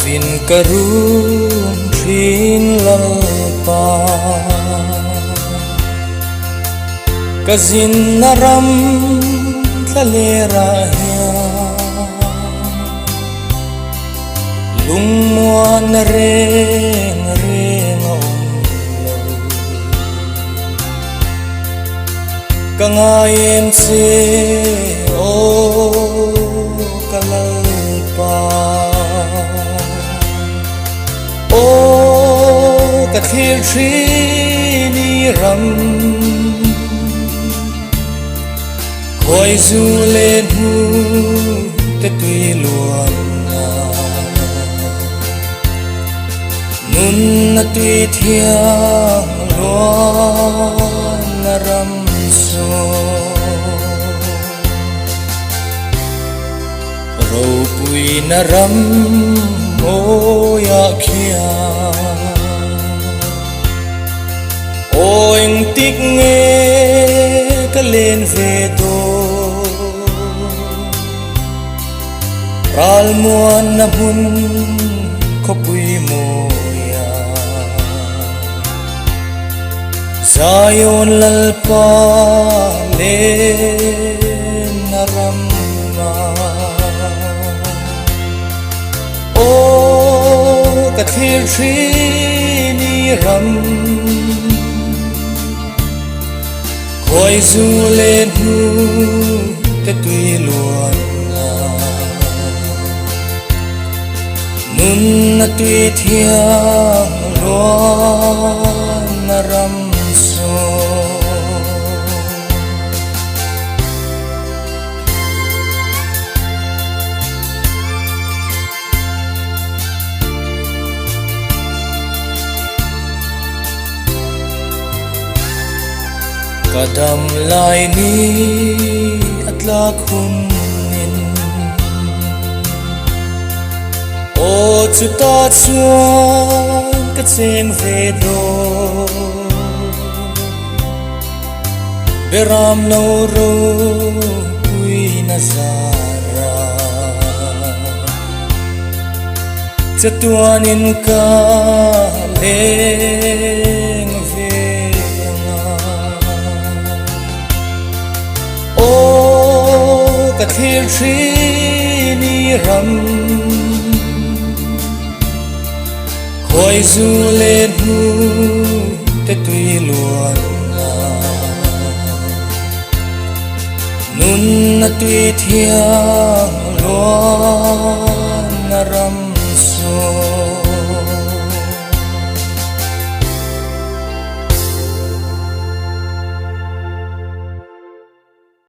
vin karum thin lalpa kazin naram tlalera hiya lungmua na reng om lo kangayen se o kalalpa o kathir ni ram khoi zu lên hu te tui luan na nun na tui thiang luan na ram so rau pui na ram mo ya khia oing tik nge ka len ve do ral muan na hun ko pui mo ya zayon lalpa le na ram o kathir ni ram khoi zu lên hu te tui luan na nun na tui thiang luan na ram so kadam lai ni atlak hunin o chuta chuan ka cheng ve do beram no ro pui na zara chatuanin ka leng kathir ni ram khoi zu lên hu te tui luan na nun na tui thiang luan